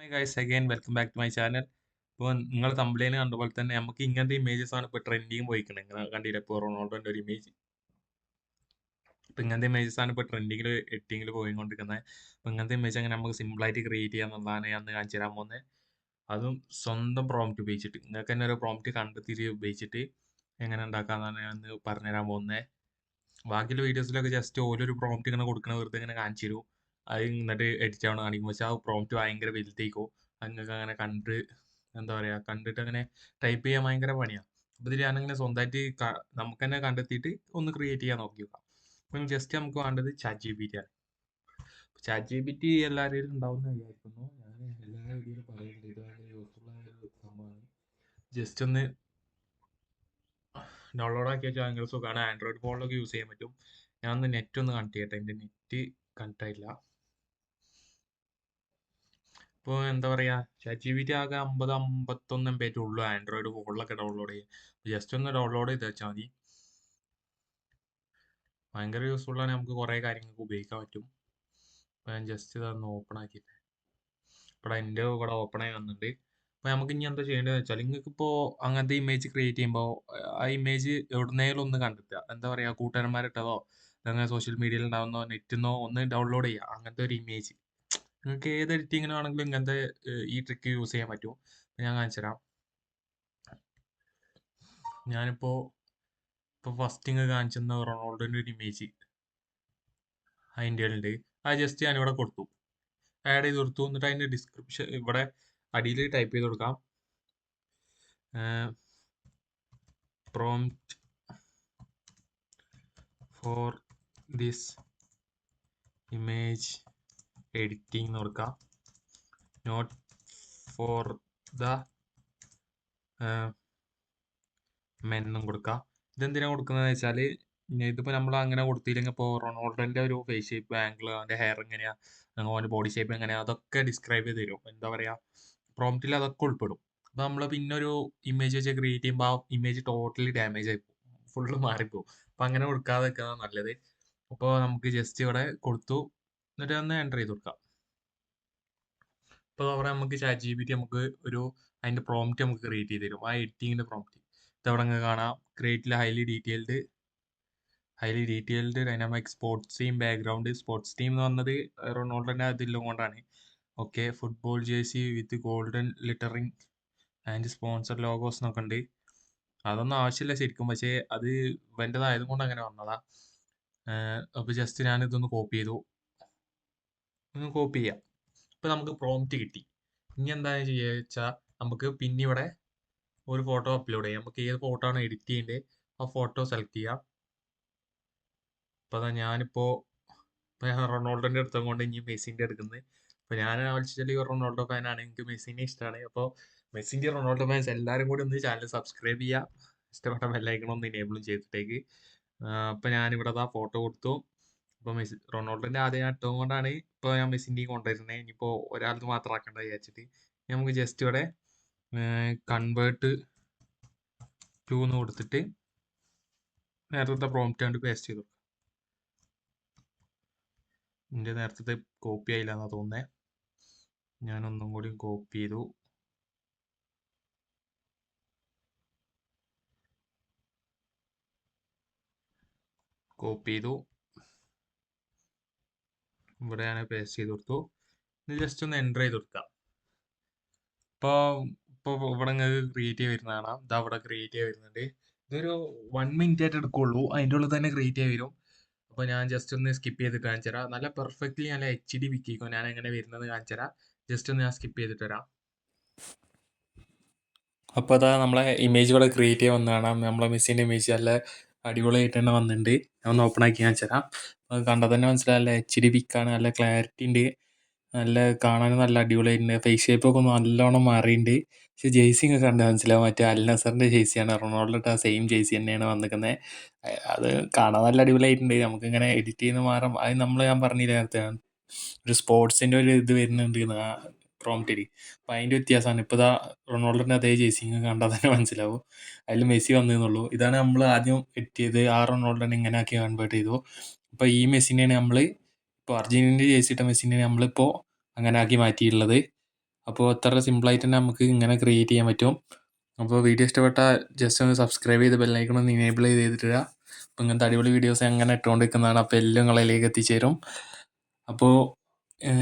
Hi guys again welcome back to my channel. ഇപ്പോൾ നിങ്ങൾ തമ്പ്ലൈൻ കണ്ട പോലെ തന്നെ നമുക്ക് ഇങ്ങനത്തെ ഇമേജസ് ആണ് ഇപ്പോൾ ട്രെൻഡിങ് പോയിക്കുന്നത്. നിങ്ങൾ കണ്ടില്ല ഇപ്പോൾ റൊണാൾഡോൻ്റെ ഒരു ഇമേജ്. ഇപ്പോൾ ഇങ്ങനത്തെ ഇമേജസ് ആണ് ഇപ്പോൾ ട്രെൻഡിങ്ങിൽ എഡിറ്റിങ്ങിൽ പോയിക്കൊണ്ടിരിക്കുന്നത്. അപ്പോൾ ഇങ്ങനത്തെ ഇമേജ് അങ്ങനെ നമുക്ക് സിമ്പിളായിട്ട് ക്രിയേറ്റ് ചെയ്യാമെന്നുള്ളതാണ് ഞാൻ കാണിച്ചു തരാൻ പോകുന്നത്. അതും സ്വന്തം പ്രോംപ്റ്റ് ഉപയോഗിച്ചിട്ട് നിങ്ങൾക്ക് തന്നെ ഒരു പ്രോംപ്റ്റ് കണ്ടെത്തി ഉപയോഗിച്ചിട്ട് എങ്ങനെ ഉണ്ടാക്കാമെന്നാണ് ഞാൻ പറഞ്ഞുതരാൻ പോകുന്നത്. ബാക്കിയുള്ള വീഡിയോസിലൊക്കെ ജസ്റ്റ് ഓരോരു പ്രോംപ്റ്റ് ഇങ്ങനെ കൊടുക്കണ വെറുതെ ഇങ്ങനെ കാണിച്ചു തരും. അത് എന്നിട്ട് എഡിറ്റ് ആവണം കാണിക്കും. പക്ഷെ ആ പ്രോംപ്റ്റ് ഭയങ്കര വലുതേക്കോ നിങ്ങൾക്ക് അങ്ങനെ എന്താ പറയുക കണ്ടിട്ട് അങ്ങനെ ടൈപ്പ് ചെയ്യാൻ ഭയങ്കര പണിയാണ്. അപ്പോൾ ഇതിൽ ഞാനങ്ങനെ സ്വന്തമായിട്ട് നമുക്ക് തന്നെ കണ്ടെത്തിയിട്ട് ഒന്ന് ക്രിയേറ്റ് ചെയ്യാൻ നോക്കി നോക്കാം. അപ്പം ജസ്റ്റ് നമുക്ക് വേണ്ടത് ചാറ്റ് ജി പി ടി ആണ്. ചാറ്റ് ജി പി ടി എല്ലാവരും ഉണ്ടാവുമെന്ന് വിചാരിക്കുന്നു. ഞാൻ എല്ലാ വീഡിയോയിലും പറയുന്നുണ്ട് ഇത് ഭയങ്കര യൂസ്ഫുൾ ആയ ഒരു സംഭവമാണ്. ജസ്റ്റ് ഒന്ന് ഡൗൺലോഡ് ആക്കി വെച്ചാൽ ഭയങ്കര സുഖമാണ്. ആൻഡ്രോയിഡ് ഫോണിലൊക്കെ യൂസ് ചെയ്യാൻ പറ്റും. ഞാൻ ഒന്ന് നെറ്റ് ഒന്ന് കണക്ട് ചെയ്യട്ടെ. എൻ്റെ നെറ്റ് കണക്ട് ആയില്ല. ഇപ്പോൾ എന്താ പറയുക ചാറ്റ് ജി പി ടി ആകെ 50-51 MB ഉള്ളൂ ആൻഡ്രോയിഡ് ഫോണിലൊക്കെ ഡൗൺലോഡ് ചെയ്യാൻ. ജസ്റ്റ് ഒന്ന് ഡൗൺലോഡ് ചെയ്ത് വെച്ചാൽ മതി. ഭയങ്കര യൂസ്ഫുൾ ആണ്. നമുക്ക് കുറേ കാര്യങ്ങൾക്ക് ഉപയോഗിക്കാൻ പറ്റും. അപ്പോൾ ഞാൻ ജസ്റ്റ് ഇതൊന്ന് ഓപ്പൺ ആക്കിയിട്ട് ഇവിടെ എൻ്റെ ഇവിടെ ഓപ്പൺ ആയി വന്നിട്ടുണ്ട്. അപ്പോൾ നമുക്ക് ഇനി എന്താ ചെയ്യേണ്ടതെന്ന് വെച്ചാൽ നിങ്ങൾക്ക് ഇപ്പോൾ അങ്ങനത്തെ ഇമേജ് ക്രിയേറ്റ് ചെയ്യുമ്പോൾ ആ ഇമേജ് എവിടുന്നേലും ഒന്ന് കണ്ടെത്തുക. എന്താ പറയുക കൂട്ടുകാരന്മാരിട്ടതോ അങ്ങനെ സോഷ്യൽ മീഡിയയിൽ ഉണ്ടാവുന്നോ നെറ്റിന്നോ ഒന്ന് ഡൗൺലോഡ് ചെയ്യുക അങ്ങനത്തെ ഒരു ഇമേജ്. നിങ്ങൾക്ക് ഏത് എഡിറ്റിങ്ങിനാണെങ്കിലും ഇങ്ങനത്തെ ഈ ട്രിക്ക് യൂസ് ചെയ്യാൻ പറ്റും. ഞാൻ കാണിച്ചു തരാം. ഞാനിപ്പോൾ ഫസ്റ്റ് ഇങ്ങ് കാണിച്ചെന്ന റൊണാൾഡോൻ്റെ ഒരു ഇമേജ് അതിൻ്റെ ഉണ്ട്. അത് ജസ്റ്റ് ഞാനിവിടെ കൊടുത്തു, ആഡ് ചെയ്ത് കൊടുത്തു. എന്നിട്ട് അതിൻ്റെ ഡിസ്ക്രിപ്ഷൻ ഇവിടെ അടിയിൽ ടൈപ്പ് ചെയ്ത് കൊടുക്കാം. Prompt for this image editing എന്ന് കൊടുക്കാം. നോട്ട് ഫോർ ദ മെൻ എന്നും കൊടുക്കാം. ഇതെന്തിനാണ് കൊടുക്കുന്നതെന്ന് വെച്ചാൽ ഇതിപ്പോൾ നമ്മൾ അങ്ങനെ കൊടുത്തില്ലെങ്കിൽ ഇപ്പോൾ റൊണാൾഡോൻ്റെ ഒരു ഫേസ് ഷേപ്പ് ആംഗിൾ അവൻ്റെ ഹെയർ എങ്ങനെയാണ് അവൻ്റെ ബോഡി ഷേപ്പ് എങ്ങനെയാണ് അതൊക്കെ ഡിസ്ക്രൈബ് ചെയ്ത് തരും. എന്താ പറയുക പ്രോംപ്റ്റിൽ അതൊക്കെ ഉൾപ്പെടും. അപ്പോൾ നമ്മൾ പിന്നെ ഒരു ഇമേജ് വെച്ച് ക്രിയേറ്റ് ചെയ്യുമ്പോൾ ആ ഇമേജ് ടോട്ടലി ഡാമേജ് ആയി പോകും, ഫുള്ള് മാറിപ്പോകും. അപ്പം അങ്ങനെ കൊടുക്കാതെ വെക്കുന്നതാണ് നല്ലത്. അപ്പോൾ നമുക്ക് ജസ്റ്റ് ഇവിടെ കൊടുത്തു എന്നിട്ട് ഒന്ന് എൻ്റർ ചെയ്ത് കൊടുക്കാം. ഇപ്പോൾ അവിടെ നമുക്ക് ചാറ്റ് ജി പി ടി നമുക്ക് ഒരു അതിൻ്റെ പ്രോംപ്റ്റ് നമുക്ക് ക്രിയേറ്റ് ചെയ്ത് തരും. ആ എഡിറ്റിങ്ങിൻ്റെ പ്രോംപ്റ്റ് ഇതവിടെ അങ്ങ് കാണാം. ക്രിയേറ്റിൽ highly detailed dynamic sports team background. Sports team എന്ന് പറഞ്ഞത് റൊണാൾഡോൻ്റെ അതിലും കൊണ്ടാണ്. Okay, football jersey with golden lettering and sponsor logos എന്നൊക്കെ ഉണ്ട്. അതൊന്നും ആവശ്യമില്ല ശരിക്കും, പക്ഷേ അത് ഇവൻ്റെതായത് കൊണ്ട് അങ്ങനെ വന്നതാ. അപ്പോൾ ജസ്റ്റ് ഞാൻ ഇതൊന്ന് കോപ്പി ചെയ്തു. ഒന്ന് കോപ്പി ചെയ്യാം. ഇപ്പോൾ നമുക്ക് പ്രോംപ്റ്റ് കിട്ടി. ഇനി എന്താ ചെയ്യുക വെച്ചാൽ നമുക്ക് പിന്നെ ഇവിടെ ഒരു ഫോട്ടോ അപ്ലോഡ് ചെയ്യാം. നമുക്ക് ഏത് ഫോട്ടോ ആണ് എഡിറ്റ് ചെയ്യേണ്ടത് ആ ഫോട്ടോ സെലക്ട് ചെയ്യാം. അപ്പോൾ അതാ ഞാനിപ്പോൾ ഞാൻ റൊണാൾഡോൻ്റെ എടുത്തത് കൊണ്ട് ഇനി മെസ്സിൻ്റെ എടുക്കുന്നത്. അപ്പോൾ ഞാൻ ആവശ്യത്തിൽ റൊണാൾഡോ ഫാനാണ്, എനിക്ക് മെസ്സിനെ ഇഷ്ടമാണ്. അപ്പോൾ മെസ്സിൻ്റെ റൊണാൾഡോ ഫാൻസ് എല്ലാവരും കൂടി ഒന്ന് ചാനൽ സബ്സ്ക്രൈബ് ചെയ്യുക, ഇഷ്ടപ്പെട്ട ബെല്ലൈക്കൺ ഒന്ന് എനേബിളും ചെയ്തിട്ടേക്ക്. അപ്പോൾ ഞാനിവിടെ ആ ഫോട്ടോ കൊടുത്തു. ഇപ്പോൾ റൊണാൾഡോൻ്റെ ആദ്യം ഞാൻ ഇട്ടത് കൊണ്ടാണ് ഇപ്പോൾ ഞാൻ മെസ്സിൻ്റെയും കൊണ്ടുവരുന്നത്. ഇനിയിപ്പോൾ ഒരാൾക്ക് മാത്രം ആക്കണ്ട വിചാരിച്ചിട്ട് നമുക്ക് ജസ്റ്റ് ഇവിടെ കൺവേർട്ട് ടു എന്ന് കൊടുത്തിട്ട് നേരത്തെ പ്രോംപ്റ്റ് കണ്ട് പേസ്റ്റ് ചെയ്തു. എൻ്റെ നേരത്തെ കോപ്പി ആയില്ല എന്നാണ് തോന്നുന്നത്. ഞാനൊന്നും കൂടി കോപ്പി ചെയ്തു. ഇവിടെ ഞാൻ പേസ്റ്റ് ചെയ്ത് കൊടുത്തു. ഇത് ജസ്റ്റ് ഒന്ന് എൻ്റർ ചെയ്ത് കൊടുക്കാം. ഇപ്പോൾ ഇവിടെ നിങ്ങൾക്ക് ക്രിയേറ്റ് ചെയ്ത് വരുന്ന കാണാം. ഇതാ ഇവിടെ ക്രിയേറ്റ് ചെയ്ത് വരുന്നുണ്ട്. ഇതൊരു 1 മിനിറ്റ് ആയിട്ട് എടുക്കുള്ളൂ, അതിൻ്റെ ഉള്ളിൽ തന്നെ ക്രിയേറ്റ് ചെയ്ത് വരും. അപ്പോൾ ഞാൻ ജസ്റ്റ് ഒന്ന് സ്കിപ്പ് ചെയ്തിട്ട് കാണിച്ചു തരാം. നല്ല പെർഫെക്റ്റ്ലി നല്ല HD പിക്കിക്കോ ഞാൻ എങ്ങനെ വരുന്നത് കാണിച്ചു തരാം. ജസ്റ്റ് ഒന്ന് ഞാൻ സ്കിപ്പ് ചെയ്തിട്ട് വരാം. അപ്പോൾ അതാ നമ്മളെ ഇമേജ് ഇവിടെ ക്രിയേറ്റ് ചെയ്യാൻ വന്ന് കാണാം. നമ്മളെ മെസ്സിൻ്റെ ഇമേജ് നല്ല അടിപൊളിയായിട്ട് തന്നെ വന്നിട്ടുണ്ട്. ഞാൻ ഒന്ന് ഓപ്പൺ ആക്കി കാണിച്ചു തരാം. അത് കണ്ടാൽ തന്നെ മനസ്സിലായി നല്ല HD പിക്കാണ്, നല്ല ക്ലാരിറ്റി ഉണ്ട്, നല്ല കാണാനും നല്ല അടിപൊളിയായിട്ടുണ്ട്. ഫേസ് ഷേപ്പൊക്കെ ഒന്ന് നല്ലോണം മാറിയിട്ടുണ്ട്. പക്ഷേ ജേഴ്സി ഒക്കെ കണ്ടാൽ മനസ്സിലാവും മറ്റേ അൽ നസറിൻ്റെ ജേഴ്സിയാണ്, റൊണാൾഡോയുടെ ആ സെയിം ജേഴ്സി തന്നെയാണ് വന്നിരിക്കുന്നത്. അത് കാണാൻ നല്ല അടിപൊളിയായിട്ടുണ്ട്. നമുക്കിങ്ങനെ എഡിറ്റ് ചെയ്യുന്ന മാറാം. അത് ഞാൻ പറഞ്ഞില്ല നേരത്തെ ഒരു സ്പോർട്സിൻ്റെ ഒരു ഇത് വരുന്നുണ്ട് ആ പ്രോംപ്റ്റിൽ. അപ്പം അതിൻ്റെ വ്യത്യാസമാണ്. ഇപ്പോൾ ഇതാ റൊണാൾഡോൻ്റെ അതേ ജേഴ്സി കണ്ടാൽ തന്നെ മനസ്സിലാവും, അതിൽ മെസ്സി വന്നതെന്നുള്ളൂ. ഇതാണ് നമ്മൾ ആദ്യം എഡിറ്റ് ചെയ്ത് ആ റൊണാൾഡോനെ ഇങ്ങനെ ആക്കി കൺവേർട്ട് ചെയ്തു. അപ്പോൾ ഈ മെസ്സിനെയാണ് നമ്മൾ ഇപ്പോൾ അർജന്റീനയുടെ ജേഴ്സി ഇട്ട മെസ്സിനെ നമ്മളിപ്പോൾ അങ്ങനെ ആക്കി മാറ്റിയിട്ടുള്ളത്. അപ്പോൾ ഇത്ര സിമ്പിളായിട്ട് തന്നെ നമുക്ക് ഇങ്ങനെ ക്രിയേറ്റ് ചെയ്യാൻ പറ്റും. അപ്പോൾ വീഡിയോ ഇഷ്ടപ്പെട്ടാൽ ജസ്റ്റ് ഒന്ന് സബ്സ്ക്രൈബ് ചെയ്ത് ബെല്ലൈക്കൺ ഒന്ന് ഇനേബിൾ ചെയ്തിടുക. അപ്പോൾ ഇങ്ങനത്തെ അടിപൊളി വീഡിയോസ് അങ്ങനെ ഇട്ടുകൊണ്ടിരിക്കുന്നതാണ്. അപ്പോൾ എല്ലാം നിങ്ങളിലേക്ക് എത്തിച്ചേരും. അപ്പോൾ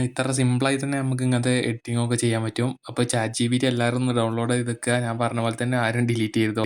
ഇത്ര സിമ്പിളായി തന്നെ നമുക്ക് ഇങ്ങനത്തെ എഡിറ്റിംഗ് ഒക്കെ ചെയ്യാൻ പറ്റും. അപ്പോൾ ChatGPT എല്ലാവരും ഒന്ന് ഡൗൺലോഡ് ചെയ്ത് വെക്കുക. ഞാൻ പറഞ്ഞ പോലെ തന്നെ ആരും ഡിലീറ്റ് ചെയ്തോ.